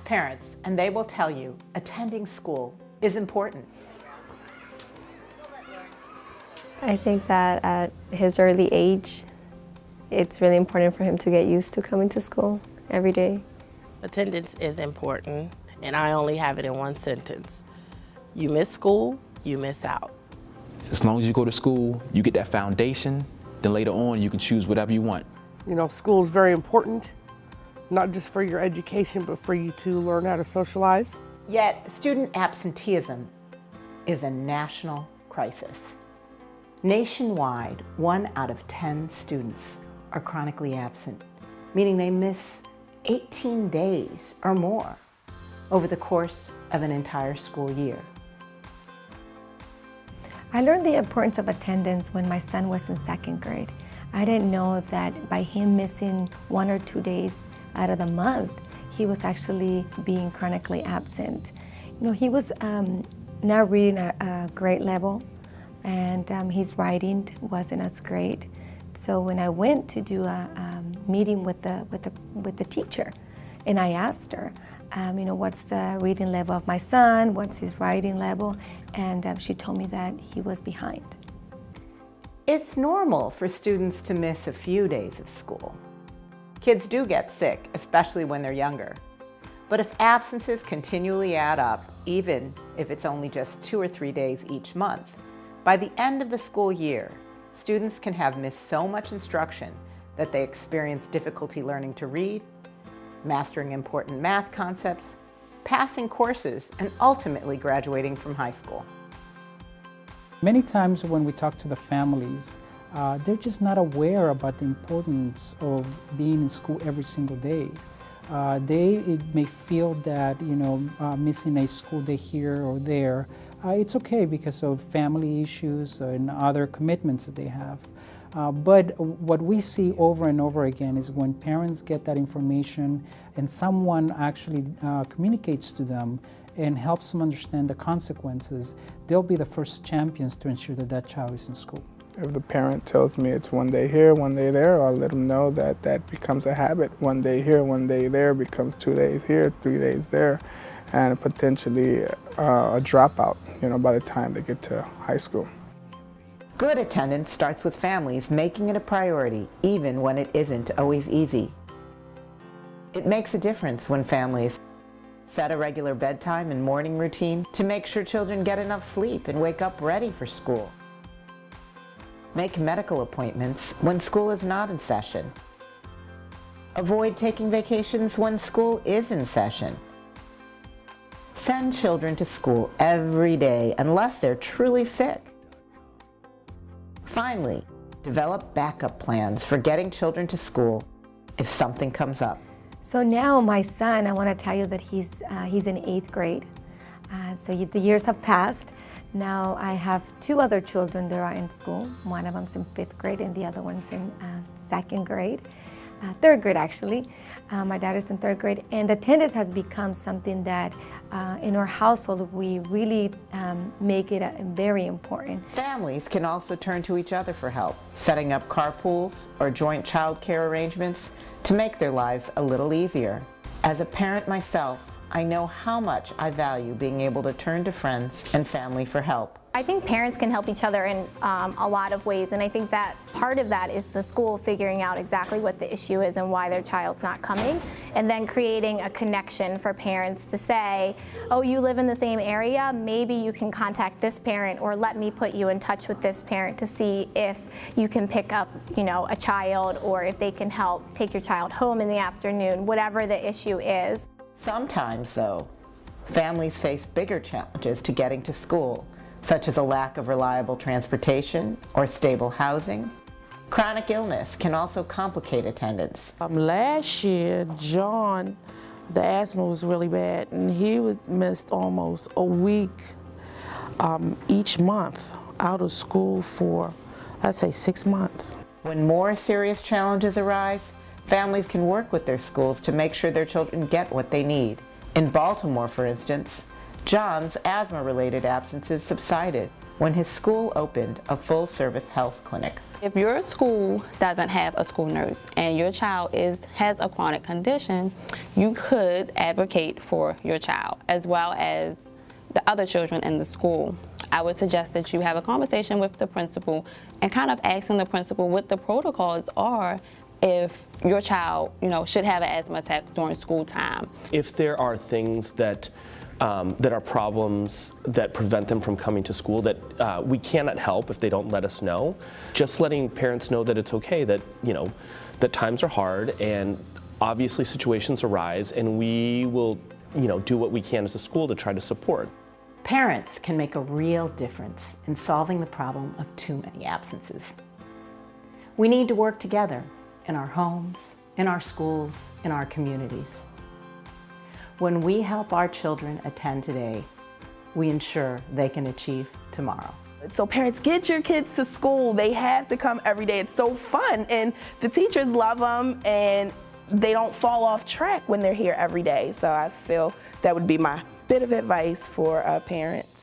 parents, and they will tell you attending school is important. I think that at his early age, it's really important for him to get used to coming to school every day. Attendance is important, and I only have it in one sentence. You miss school, you miss out. As long as you go to school, you get that foundation, then later on you can choose whatever you want. You know, school is very important, not just for your education, but for you to learn how to socialize. Yet, student absenteeism is a national crisis. Nationwide, 1 out of 10 students are chronically absent, meaning they miss 18 days or more over the course of an entire school year. I learned the importance of attendance when my son was in 2nd grade. I didn't know that by him missing 1 or 2 days out of the month, he was actually being chronically absent. You know, he was not reading a grade level, and his writing wasn't as great. So when I went to do a meeting with the teacher, and I asked her, you know, what's the reading level of my son? What's his writing level? And she told me that he was behind. It's normal for students to miss a few days of school. Kids do get sick, especially when they're younger. But if absences continually add up, even if it's only just 2 or 3 days each month, by the end of the school year, students can have missed so much instruction that they experience difficulty learning to read, mastering important math concepts, passing courses, and ultimately graduating from high school. Many times when we talk to the families, they're just not aware about the importance of being in school every single day. They may feel that, you know, missing a school day here or there, it's okay because of family issues and other commitments that they have. But what we see over and over again is when parents get that information and someone actually communicates to them and helps them understand the consequences, they'll be the first champions to ensure that that child is in school. If the parent tells me it's 1 day here, 1 day there, I'll let them know that that becomes a habit. 1 day here, 1 day there becomes 2 days here, 3 days there, and potentially a dropout, you know, by the time they get to high school. Good attendance starts with families making it a priority, even when it isn't always easy. It makes a difference when families set a regular bedtime and morning routine to make sure children get enough sleep and wake up ready for school. Make medical appointments when school is not in session. Avoid taking vacations when school is in session. Send children to school every day unless they're truly sick. Finally, develop backup plans for getting children to school if something comes up. So now my son, I want to tell you that he's in 8th grade. So the years have passed. Now I have 2 other children that are in school. One of them's in 5th grade and the other one's in 2nd grade. 3rd grade actually. My daughter's in 3rd grade. And attendance has become something that in our household we really make it very important. Families can also turn to each other for help, setting up carpools or joint child care arrangements to make their lives a little easier. As a parent myself, I know how much I value being able to turn to friends and family for help. I think parents can help each other in a lot of ways, and I think that part of that is the school figuring out exactly what the issue is and why their child's not coming, and then creating a connection for parents to say, oh, you live in the same area, maybe you can contact this parent, or let me put you in touch with this parent to see if you can pick up, you know, a child, or if they can help take your child home in the afternoon, whatever the issue is. Sometimes, though, families face bigger challenges to getting to school, such as a lack of reliable transportation or stable housing. Chronic illness can also complicate attendance. Last year, John, the asthma was really bad, and he missed almost a week each month out of school for, I'd say, 6 months. When more serious challenges arise, families can work with their schools to make sure their children get what they need. In Baltimore, for instance, John's asthma-related absences subsided when his school opened a full-service health clinic. If your school doesn't have a school nurse and your child has a chronic condition, you could advocate for your child as well as the other children in the school. I would suggest that you have a conversation with the principal and kind of asking the principal what the protocols are if your child, should have an asthma attack during school time. If there are things that are problems that prevent them from coming to school that we cannot help if they don't let us know, just letting parents know that it's okay, that that times are hard and obviously situations arise, and we will do what we can as a school to try to support. Parents can make a real difference in solving the problem of too many absences. We need to work together in our homes, in our schools, in our communities. When we help our children attend today, we ensure they can achieve tomorrow. So parents, get your kids to school. They have to come every day. It's so fun, and the teachers love them, and they don't fall off track when they're here every day. So I feel that would be my bit of advice for parents.